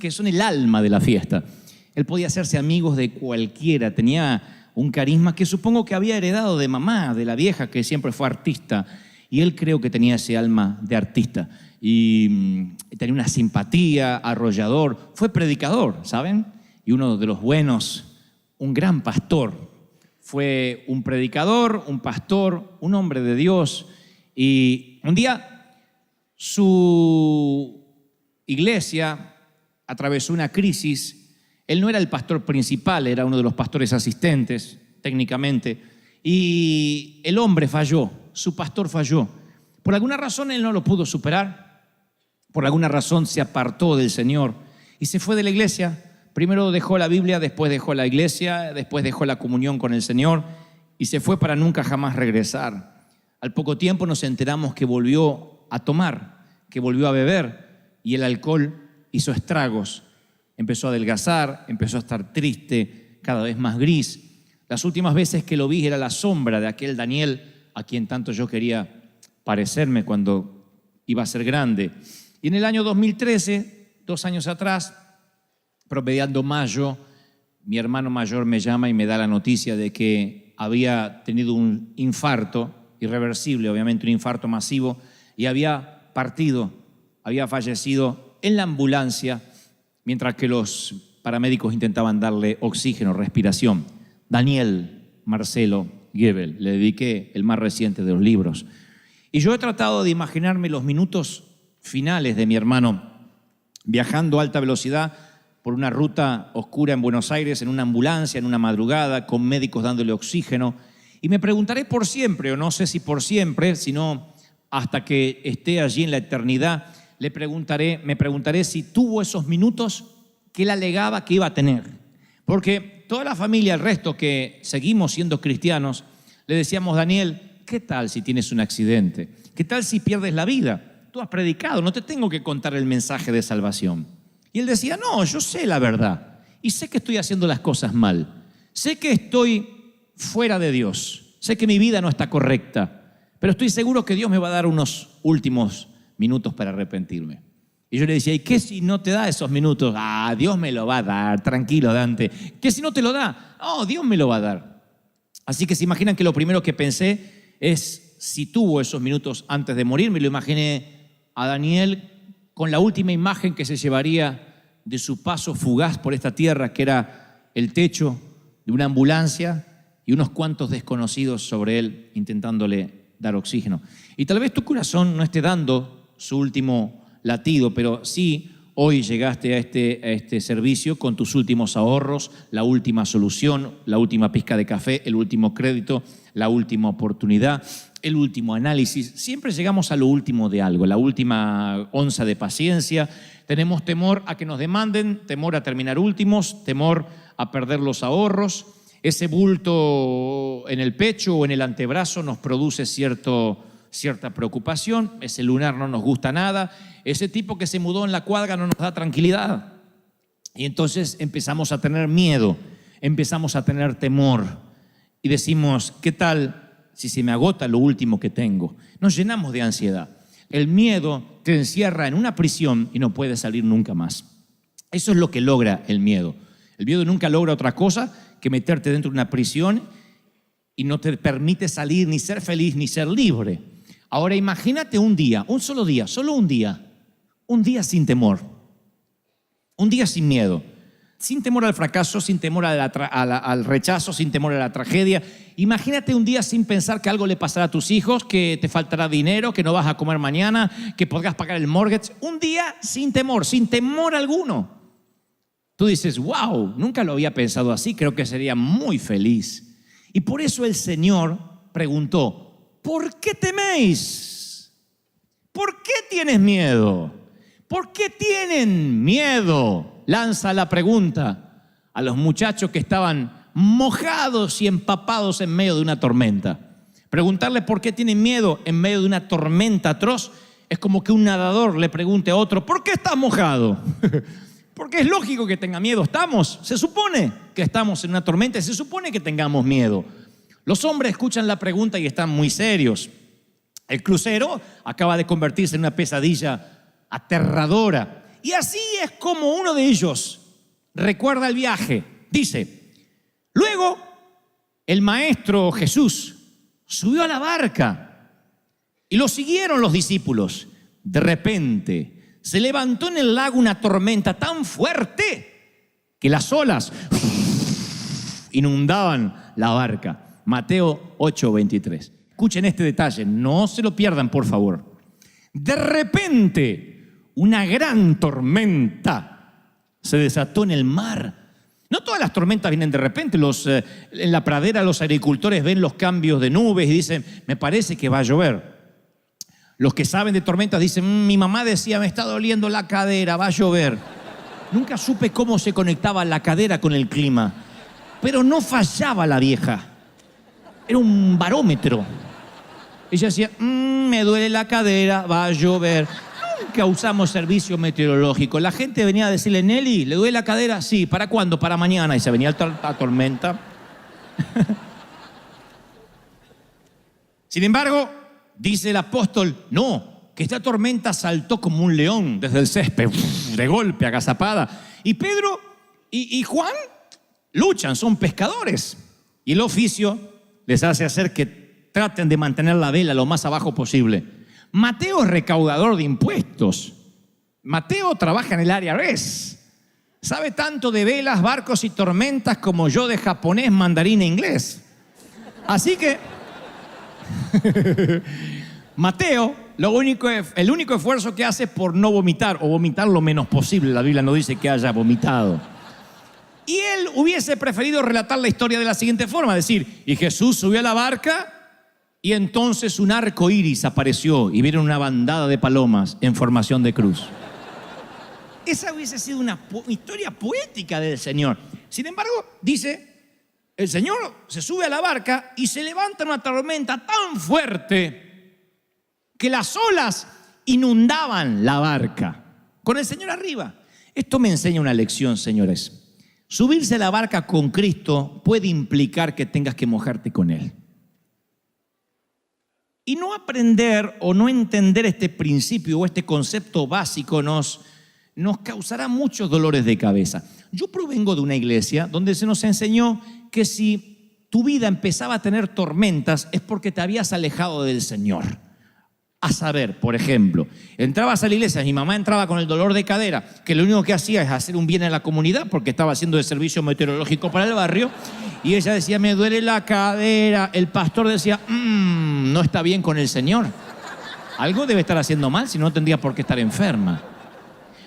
que son el alma de la fiesta. Él podía hacerse amigos de cualquiera, tenía un carisma que supongo que había heredado de mamá, de la vieja, que siempre fue artista. Y él creo que tenía ese alma de artista. Y tenía una simpatía, arrollador. Fue predicador, ¿saben? Y uno de los buenos, un gran pastor. Fue un predicador, un pastor, un hombre de Dios. Y un día su iglesia atravesó una crisis. Él no era el pastor principal, era uno de los pastores asistentes, técnicamente. Y el hombre falló, su pastor falló. Por alguna razón él no lo pudo superar. Por alguna razón se apartó del Señor y se fue de la iglesia. Primero dejó la Biblia, después dejó la iglesia, después dejó la comunión con el Señor y se fue para nunca jamás regresar. Al poco tiempo nos enteramos que volvió a tomar, que volvió a beber y el alcohol hizo estragos. Empezó a adelgazar, empezó a estar triste, cada vez más gris. Las últimas veces que lo vi era la sombra de aquel Daniel a quien tanto yo quería parecerme cuando iba a ser grande. Y en el año 2013, 2 años atrás, promediando mayo, mi hermano mayor me llama y me da la noticia de que había tenido un infarto irreversible, obviamente un infarto masivo, y había partido, había fallecido en la ambulancia mientras que los paramédicos intentaban darle oxígeno, respiración. Daniel Marcelo Gebel, le dediqué el más reciente de los libros. Y yo he tratado de imaginarme los minutos finales de mi hermano viajando a alta velocidad por una ruta oscura en Buenos Aires, en una ambulancia, en una madrugada, con médicos dándole oxígeno. Y me preguntaré por siempre, o no sé si por siempre, sino hasta que esté allí en la eternidad, me preguntaré si tuvo esos minutos que él alegaba que iba a tener. Porque toda la familia, el resto que seguimos siendo cristianos, le decíamos, Daniel, ¿qué tal si tienes un accidente? ¿Qué tal si pierdes la vida? Tú has predicado, no te tengo que contar el mensaje de salvación. Y él decía, no, yo sé la verdad y sé que estoy haciendo las cosas mal. Sé que estoy fuera de Dios. Sé que mi vida no está correcta, pero estoy seguro que Dios me va a dar unos últimos minutos para arrepentirme. Y yo le decía, ¿y qué si no te da esos minutos? Ah, Dios me lo va a dar, tranquilo, Dante. ¿Qué si no te lo da? Oh, Dios me lo va a dar. Así que se imaginan que lo primero que pensé es si tuvo esos minutos antes de morir. Me lo imaginé a Daniel con la última imagen que se llevaría de su paso fugaz por esta tierra, que era el techo de una ambulancia y unos cuantos desconocidos sobre él intentándole dar oxígeno. Y tal vez tu corazón no esté dando su último latido, pero sí hoy llegaste a este servicio con tus últimos ahorros, la última solución, la última pizca de café, el último crédito, la última oportunidad, el último análisis. Siempre llegamos a lo último de algo, la última onza de paciencia. Tenemos temor a que nos demanden, temor a terminar últimos, temor a perder los ahorros. Ese bulto en el pecho o en el antebrazo nos produce cierta preocupación. Ese lunar no nos gusta nada. Ese tipo que se mudó en la cuadra no nos da tranquilidad. Y entonces empezamos a tener miedo, empezamos a tener temor. Y decimos, ¿qué tal si se me agota lo último que tengo? Nos llenamos de ansiedad. El miedo te encierra en una prisión y no puedes salir nunca más. Eso es lo que logra el miedo. El miedo nunca logra otra cosa que meterte dentro de una prisión y no te permite salir, ni ser feliz, ni ser libre. Ahora imagínate un día, un solo día, solo un día sin temor, un día sin miedo, sin temor al fracaso, sin temor al rechazo, sin temor a la tragedia. Imagínate un día sin pensar que algo le pasará a tus hijos, que te faltará dinero, que no vas a comer mañana, que podrás pagar el mortgage. Un día sin temor alguno. Tú dices, wow, nunca lo había pensado así, creo que sería muy feliz. Y por eso el Señor preguntó, ¿por qué teméis? ¿Por qué tienes miedo? ¿Por qué tienen miedo? Lanza la pregunta a los muchachos que estaban mojados y empapados en medio de una tormenta. Preguntarle por qué tienen miedo en medio de una tormenta atroz es como que un nadador le pregunte a otro, ¿por qué estás mojado? Porque es lógico que tenga miedo. Se supone que estamos en una tormenta y se supone que tengamos miedo. Los hombres escuchan la pregunta y están muy serios. El crucero acaba de convertirse en una pesadilla aterradora. Y así es como uno de ellos recuerda el viaje. Dice, luego el maestro Jesús subió a la barca y lo siguieron los discípulos. De repente se levantó en el lago una tormenta tan fuerte que las olas inundaban la barca. Mateo 8:23. Escuchen este detalle, no se lo pierdan, por favor. De repente, una gran tormenta se desató en el mar. No todas las tormentas vienen de repente. En la pradera los agricultores ven los cambios de nubes y dicen, me parece que va a llover. Los que saben de tormentas dicen, mi mamá decía, me está doliendo la cadera, va a llover. Nunca supe cómo se conectaba la cadera con el clima, pero no fallaba la vieja. Era un barómetro. Ella decía, me duele la cadera, va a llover. Nunca usamos servicio meteorológico. La gente venía a decirle, Nelly, ¿le duele la cadera? Sí, ¿para cuándo? Para mañana. Y se venía la tormenta. Sin embargo, dice el apóstol, no, que esta tormenta saltó como un león desde el césped, de golpe, agazapada. Y Pedro y Juan luchan, son pescadores. Y el oficio les hace hacer que traten de mantener la vela lo más abajo posible. Mateo es recaudador de impuestos. Mateo trabaja en el IRS. Sabe tanto de velas, barcos y tormentas como yo de japonés, mandarín e inglés. Así que Mateo, el único esfuerzo que hace es por no vomitar o vomitar lo menos posible. La Biblia no dice que haya vomitado. Y él hubiese preferido relatar la historia de la siguiente forma, decir, y Jesús subió a la barca y entonces un arco iris apareció y vieron una bandada de palomas en formación de cruz. Esa hubiese sido una historia poética del Señor. Sin embargo, dice, el Señor se sube a la barca y se levanta una tormenta tan fuerte que las olas inundaban la barca con el Señor arriba. Esto me enseña una lección, señores. Subirse a la barca con Cristo puede implicar que tengas que mojarte con Él. Y no aprender o no entender este principio o este concepto básico nos causará muchos dolores de cabeza. Yo provengo de una iglesia donde se nos enseñó que si tu vida empezaba a tener tormentas es porque te habías alejado del Señor. A saber, por ejemplo, entrabas a la iglesia, mi mamá entraba con el dolor de cadera, que lo único que hacía es hacer un bien a la comunidad porque estaba haciendo el servicio meteorológico para el barrio, y ella decía, me duele la cadera. El pastor decía, no está bien con el Señor. Algo debe estar haciendo mal, si no tendría por qué estar enferma.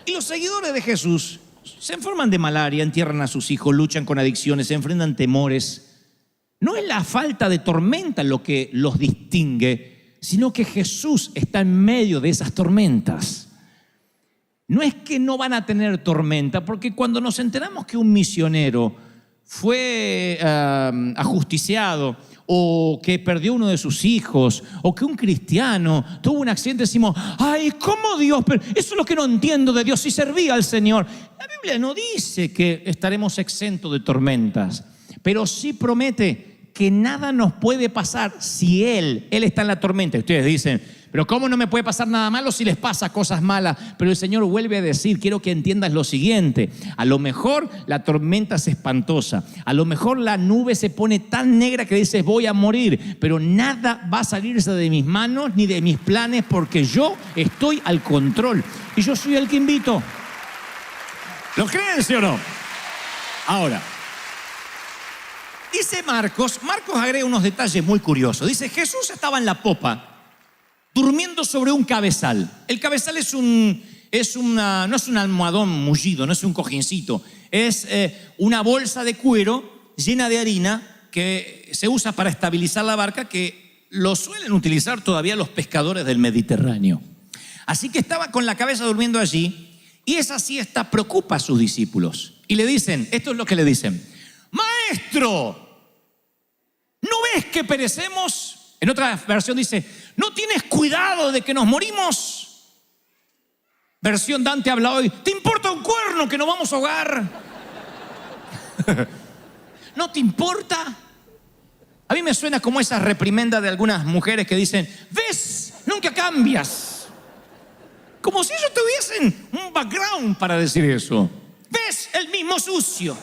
Y los seguidores de Jesús se enferman de malaria, entierran a sus hijos, luchan con adicciones, se enfrentan temores. No es la falta de tormenta lo que los distingue, sino que Jesús está en medio de esas tormentas. No es que no van a tener tormenta, porque cuando nos enteramos que un misionero fue ajusticiado, o que perdió uno de sus hijos, o que un cristiano tuvo un accidente, decimos, ay, ¿cómo Dios? Pero eso es lo que no entiendo de Dios, si servía al Señor. La Biblia no dice que estaremos exentos de tormentas, pero sí promete que nada nos puede pasar si Él está en la tormenta. Y ustedes dicen, pero ¿cómo no me puede pasar nada malo si les pasa cosas malas? Pero el Señor vuelve a decir, quiero que entiendas lo siguiente, a lo mejor la tormenta es espantosa, a lo mejor la nube se pone tan negra que dices voy a morir, pero nada va a salirse de mis manos ni de mis planes porque yo estoy al control y yo soy el que invito. ¿Lo creen, sí o no? Ahora, dice Marcos agrega unos detalles muy curiosos. Dice, Jesús estaba en la popa, durmiendo sobre un cabezal. El cabezal no es un almohadón mullido, no es un cojincito. Es una bolsa de cuero llena de harina que se usa para estabilizar la barca, que lo suelen utilizar todavía los pescadores del Mediterráneo. Así que estaba con la cabeza durmiendo allí, y esa siesta preocupa a sus discípulos. Y le dicen, esto es lo que le dicen, Maestro, ¿no ves que perecemos? En otra versión dice, ¿no tienes cuidado de que nos morimos? Versión Dante habla hoy, ¿te importa un cuerno que nos vamos a ahogar? ¿No te importa? A mí me suena como esa reprimenda de algunas mujeres que dicen, ¿ves? Nunca cambias. Como si ellos tuviesen un background para decir eso. ¿Ves el mismo sucio?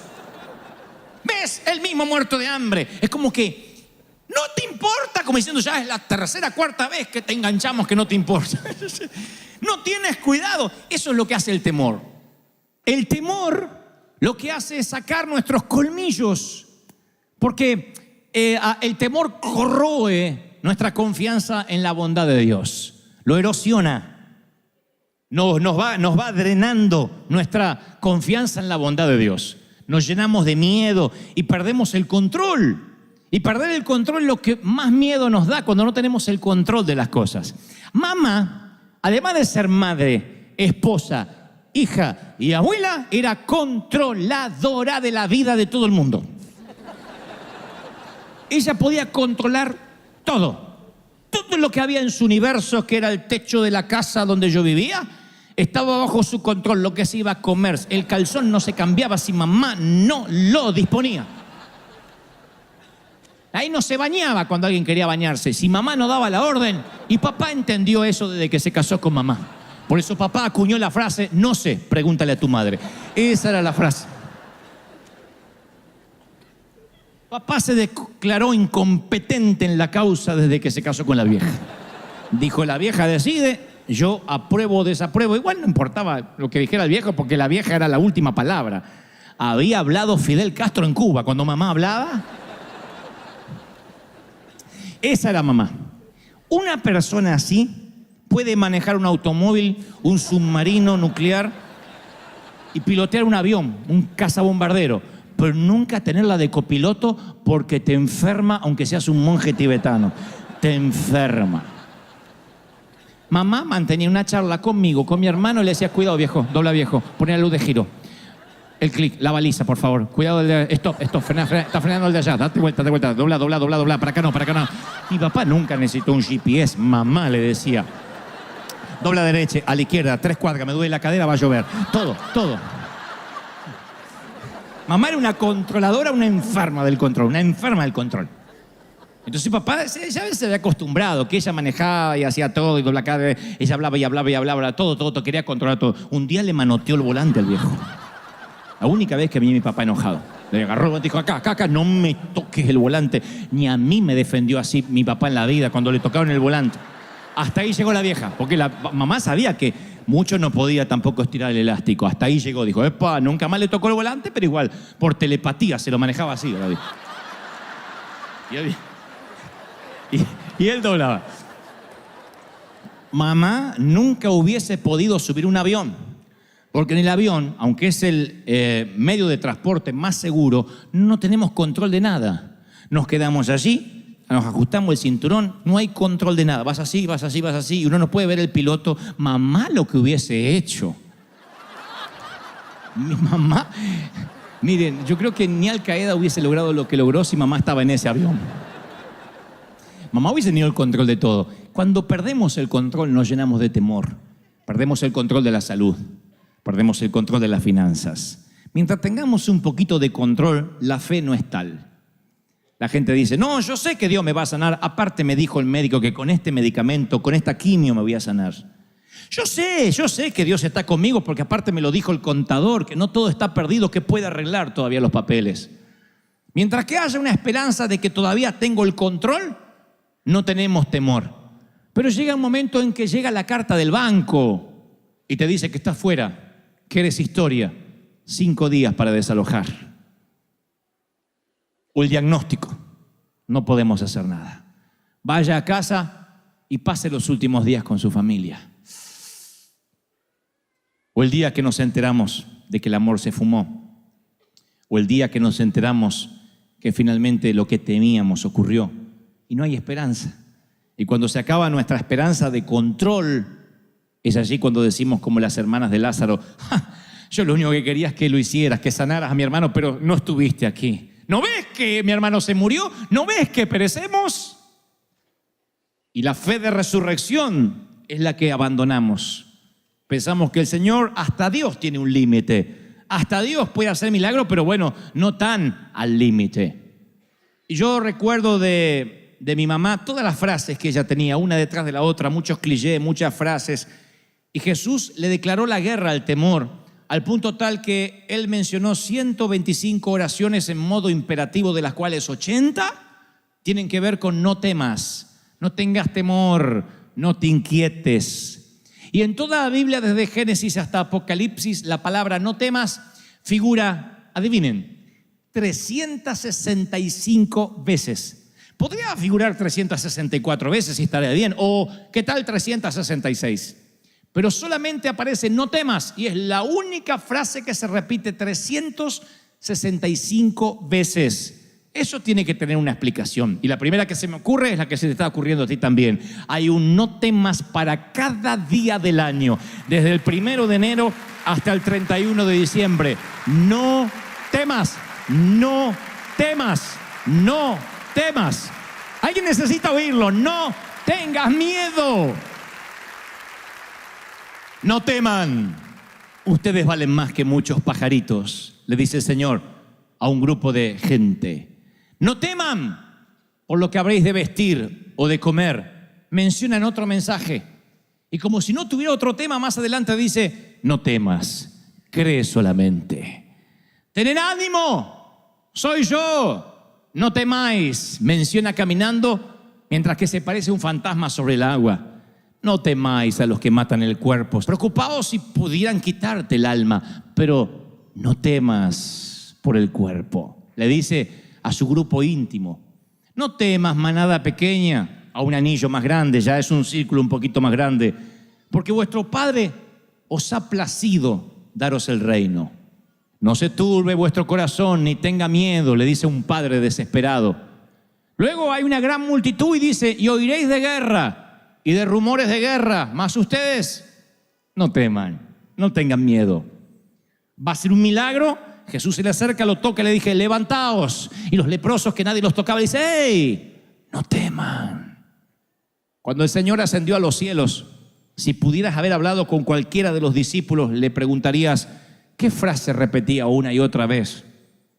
¿Ves el mismo muerto de hambre? Es como que no te importa, como diciendo, ya es la tercera, cuarta vez que te enganchamos que no te importa. No tienes cuidado. Eso es lo que hace el temor. El temor lo que hace es sacar nuestros colmillos, porque el temor corroe nuestra confianza en la bondad de Dios. Lo erosiona. Nos va drenando nuestra confianza en la bondad de Dios. Nos llenamos de miedo y perdemos el control. Y perder el control es lo que más miedo nos da cuando no tenemos el control de las cosas. Mamá, además de ser madre, esposa, hija y abuela, era controladora de la vida de todo el mundo. Ella podía controlar todo. Todo lo que había en su universo, que era el techo de la casa donde yo vivía, estaba bajo su control. Lo que se iba a comer, el calzón no se cambiaba si mamá no lo disponía. Ahí no se bañaba cuando alguien quería bañarse, si mamá no daba la orden. Y papá entendió eso desde que se casó con mamá. Por eso papá acuñó la frase, no sé, pregúntale a tu madre. Esa era la frase. Papá se declaró incompetente en la causa desde que se casó con la vieja. Dijo, la vieja decide, yo apruebo o desapruebo. Igual no importaba lo que dijera el viejo, porque la vieja era la última palabra. Había hablado Fidel Castro en Cuba cuando mamá hablaba. Esa era mamá. Una persona así puede manejar un automóvil, un submarino nuclear y pilotear un avión, un cazabombardero, pero nunca tenerla de copiloto porque te enferma, aunque seas un monje tibetano. Te enferma. Mamá mantenía una charla conmigo, con mi hermano, y le decía, cuidado viejo, dobla viejo, poné la luz de giro. El clic, la baliza, por favor. Cuidado, stop, frena, está frenando el de allá. Date vuelta, dobla. Para acá no. Mi papá nunca necesitó un GPS. Mamá le decía, dobla derecha, a la izquierda, 3 cuadras, me duele la cadera, va a llover. Todo. Mamá era una controladora, una enferma del control. Entonces papá ya se había acostumbrado, que ella manejaba y hacía todo, y dobla cadera, ella hablaba, todo, quería controlar todo. Un día le manoteó el volante al viejo. La única vez que vi a mi papá enojado. Le agarró el volante y dijo, acá, no me toques el volante. Ni a mí me defendió así mi papá en la vida cuando le tocaron el volante. Hasta ahí llegó la vieja, porque la mamá sabía que mucho no podía tampoco estirar el elástico. Hasta ahí llegó, dijo, epa, nunca más le tocó el volante, pero igual, por telepatía se lo manejaba así. Y él doblaba. Mamá nunca hubiese podido subir un avión. Porque en el avión, aunque es el medio de transporte más seguro, no tenemos control de nada. Nos quedamos allí, nos ajustamos el cinturón, no hay control de nada. Vas así, y uno no puede ver el piloto. Mamá lo que hubiese hecho. Mi mamá, miren, yo creo que ni Al Qaeda hubiese logrado lo que logró si mamá estaba en ese avión. Mamá hubiese tenido el control de todo. Cuando perdemos el control nos llenamos de temor. Perdemos el control de la salud. Perdemos el control de las finanzas. Mientras tengamos un poquito de control, la fe no es tal. La gente dice, no, yo sé que Dios me va a sanar. Aparte me dijo el médico que con este medicamento, con esta quimio me voy a sanar. Yo sé que Dios está conmigo porque aparte me lo dijo el contador, que no todo está perdido, que puede arreglar todavía los papeles. Mientras que haya una esperanza de que todavía tengo el control, no tenemos temor. Pero llega un momento en que llega la carta del banco y te dice que estás fuera, que eres historia, 5 días para desalojar. O el diagnóstico, no podemos hacer nada. Vaya a casa y pase los últimos días con su familia. O el día que nos enteramos de que el amor se fumó. O el día que nos enteramos que finalmente lo que temíamos ocurrió y no hay esperanza. Y cuando se acaba nuestra esperanza de control, es allí cuando decimos como las hermanas de Lázaro, yo lo único que quería es que lo hicieras, que sanaras a mi hermano, pero no estuviste aquí. ¿No ves que mi hermano se murió? ¿No ves que perecemos? Y la fe de resurrección es la que abandonamos. Pensamos que el Señor, hasta Dios tiene un límite. Hasta Dios puede hacer milagros, pero bueno, no tan al límite. Y yo recuerdo de mi mamá todas las frases que ella tenía, una detrás de la otra, muchos clichés, muchas frases. Y Jesús le declaró la guerra al temor, al punto tal que él mencionó 125 oraciones en modo imperativo, de las cuales 80 tienen que ver con no temas, no tengas temor, no te inquietes. Y en toda la Biblia, desde Génesis hasta Apocalipsis, la palabra no temas figura, adivinen, 365 veces. Podría figurar 364 veces si estaría bien, o ¿qué tal 366? Pero solamente aparece no temas, y es la única frase que se repite 365 veces. Eso tiene que tener una explicación, y la primera que se me ocurre es la que se te está ocurriendo a ti también. Hay un no temas para cada día del año, desde el 1 de enero hasta el 31 de diciembre. No temas, no temas, no temas. Alguien necesita oírlo. No tengas miedo. No teman. Ustedes valen más que muchos pajaritos, le dice el Señor a un grupo de gente. No teman por lo que habréis de vestir o de comer. Menciona en otro mensaje. Y como si no tuviera otro tema, más adelante dice, no temas, cree solamente. Tened ánimo, soy yo. No temáis, menciona caminando mientras que se parece un fantasma sobre el agua. No temáis a los que matan el cuerpo. Preocupaos si pudieran quitarte el alma, pero no temas por el cuerpo. Le dice a su grupo íntimo. No temas, manada pequeña, a un anillo más grande, ya es un círculo un poquito más grande, porque vuestro Padre os ha placido daros el reino. No se turbe vuestro corazón, ni tenga miedo, le dice un padre desesperado. Luego hay una gran multitud y dice, y oiréis de guerra y de rumores de guerra, mas ustedes no teman, no tengan miedo. Va a ser un milagro. Jesús se le acerca, lo toca y le dije, levantaos. Y los leprosos que nadie los tocaba, dice, ¡hey! No teman. Cuando el Señor ascendió a los cielos, si pudieras haber hablado con cualquiera de los discípulos, le preguntarías, ¿qué frase repetía una y otra vez?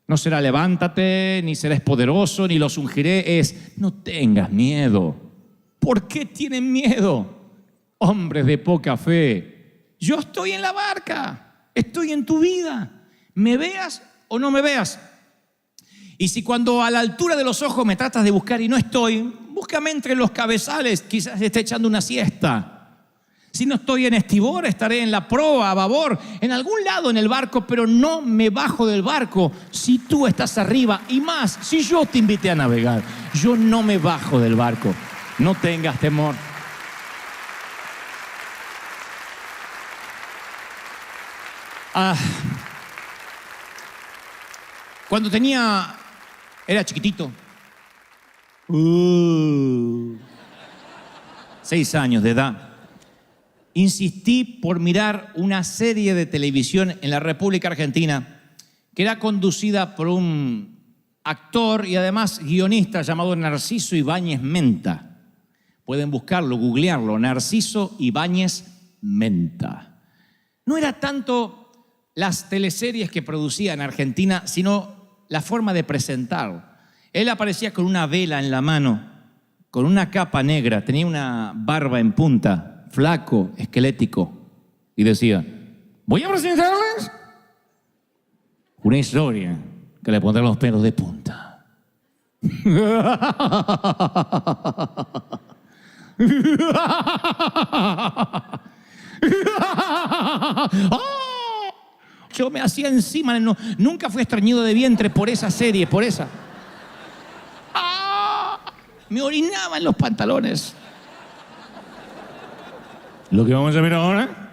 No será levántate, ni serás poderoso, ni los ungiré. Es no tengas miedo. ¿Por qué tienen miedo? Hombres de poca fe. Yo estoy en la barca, estoy en tu vida. ¿Me veas o no me veas? Y si cuando a la altura de los ojos me tratas de buscar y no estoy, búscame entre los cabezales, quizás esté echando una siesta. Si no estoy en estribor, estaré en la proa, a babor, en algún lado en el barco, pero no me bajo del barco si tú estás arriba. Y más, si yo te invité a navegar, yo no me bajo del barco. No tengas temor. Cuando era chiquitito, 6 años de edad, insistí por mirar una serie de televisión en la República Argentina que era conducida por un actor y además guionista llamado Narciso Ibáñez Menta. Pueden buscarlo, googlearlo, Narciso Ibáñez Menta. No era tanto las teleseries que producía en Argentina, sino la forma de presentar. Él aparecía con una vela en la mano, con una capa negra, tenía una barba en punta, flaco, esquelético, y decía, voy a presentarles una historia que le pondrá los pelos de punta. Yo me hacía encima, nunca fui estreñido de vientre por esa serie, por esa. Me orinaba en los pantalones. Lo que vamos a ver ahora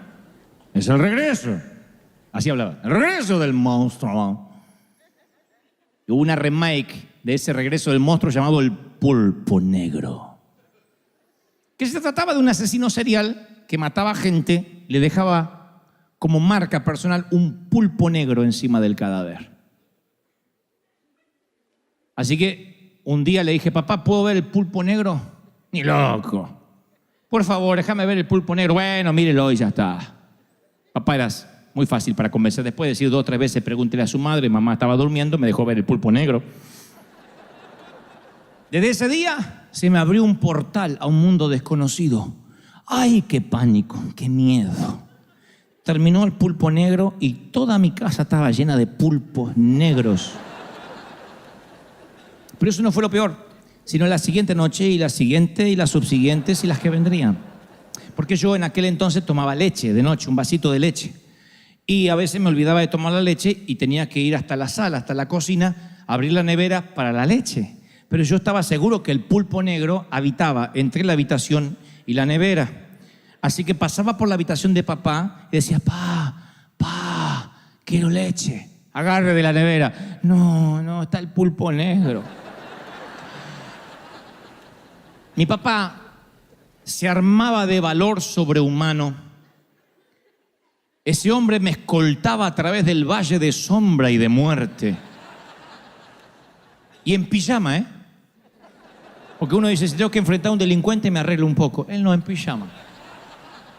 es el regreso. Así hablaba. El regreso del monstruo. Hubo una remake de ese regreso del monstruo llamado El Pulpo Negro. Que se trataba de un asesino serial que mataba gente, le dejaba como marca personal un pulpo negro encima del cadáver. Así que un día le dije, papá, ¿puedo ver el pulpo negro? Ni loco. Por favor, déjame ver el pulpo negro. Bueno, mírelo y ya está. Papá, eras muy fácil para convencer. Después de decir 2 o 3 veces, pregúntele a su madre, mamá estaba durmiendo, me dejó ver el pulpo negro. Desde ese día se me abrió un portal a un mundo desconocido, ¡Ay, qué pánico, qué miedo! Terminó el pulpo negro y toda mi casa estaba llena de pulpos negros. Pero eso no fue lo peor, sino la siguiente noche y la siguiente y las subsiguientes y las que vendrían. Porque yo en aquel entonces tomaba leche de noche, un vasito de leche. Y a veces me olvidaba de tomar la leche y tenía que ir hasta la sala, hasta la cocina, abrir la nevera para la leche. Pero yo estaba seguro que el pulpo negro habitaba entre la habitación y la nevera. Así que pasaba por la habitación de papá y decía, pa, quiero leche. Agarre de la nevera. No, está el pulpo negro. Mi papá se armaba de valor sobrehumano. Ese hombre me escoltaba a través del valle de sombra y de muerte. Y en pijama, Porque uno dice, si tengo que enfrentar a un delincuente me arreglo un poco. Él no, en pijama.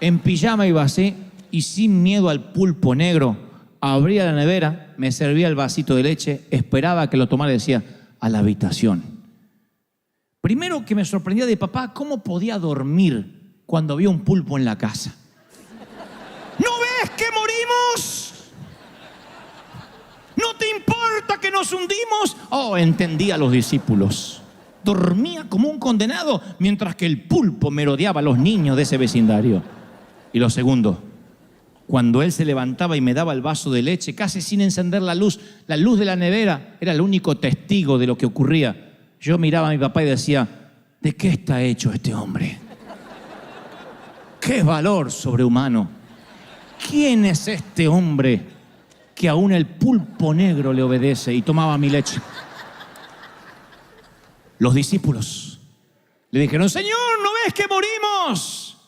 En pijama iba así y sin miedo al pulpo negro. Abría la nevera, me servía el vasito de leche, esperaba que lo tomara y decía, a la habitación. Primero que me sorprendía de papá, ¿cómo podía dormir cuando había un pulpo en la casa? ¿No ves que morimos? ¿No te importa que nos hundimos? Oh, entendía a los discípulos. Dormía como un condenado mientras que el pulpo merodeaba a los niños de ese vecindario. Y lo segundo, cuando él se levantaba y me daba el vaso de leche, casi sin encender la luz de la nevera era el único testigo de lo que ocurría. Yo miraba a mi papá y decía, ¿de qué está hecho este hombre? ¡Qué valor sobrehumano! ¿Quién es este hombre que aún el pulpo negro le obedece y tomaba mi leche? Los discípulos le dijeron, Señor, ¿no ves que morimos?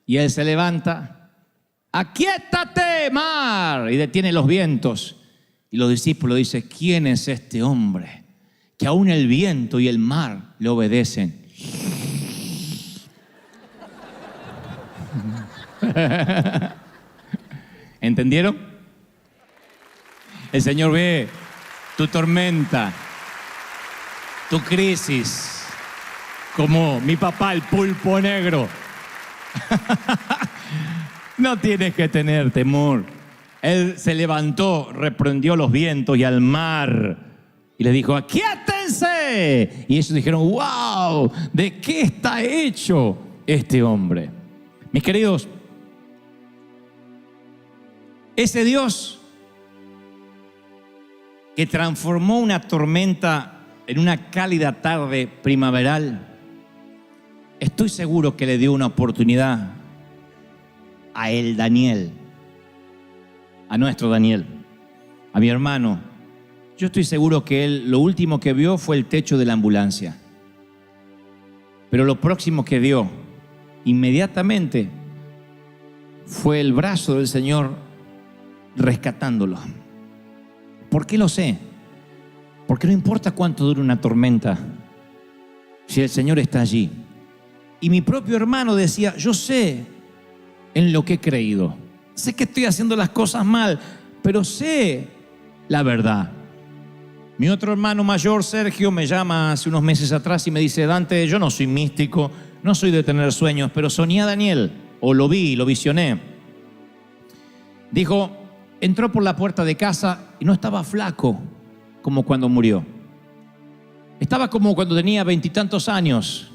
Y él se levanta, aquíétate, mar, y detiene los vientos. Y los discípulos dicen, ¿quién es este hombre que aún el viento y el mar le obedecen? ¿Entendieron? El Señor ve tu tormenta, tu crisis, como mi papá el pulpo negro. No tienes que tener temor. Él se levantó, reprendió los vientos y al mar y les dijo, aquíétense. Y ellos dijeron, wow, ¿de qué está hecho este hombre? Mis queridos, ese Dios que transformó una tormenta en una cálida tarde primaveral, estoy seguro que le dio una oportunidad a él, Daniel, a nuestro Daniel, a mi hermano. Yo estoy seguro que él lo último que vio fue el techo de la ambulancia. Pero lo próximo que vio inmediatamente fue el brazo del Señor rescatándolo. ¿Por qué lo sé? Porque no importa cuánto dure una tormenta, si el Señor está allí. Y mi propio hermano decía, yo sé en lo que he creído. Sé que estoy haciendo las cosas mal, pero sé la verdad. Mi otro hermano mayor, Sergio, me llama hace unos meses atrás y me dice, Dante, yo no soy místico, no soy de tener sueños, pero soñé a Daniel, o lo vi, lo visioné. Dijo, entró por la puerta de casa y no estaba flaco como cuando murió. Estaba como cuando tenía 20 y tantos años,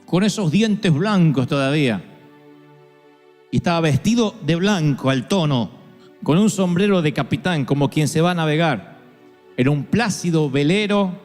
con esos dientes blancos todavía. Y estaba vestido de blanco al tono, con un sombrero de capitán, como quien se va a navegar. Era un plácido velero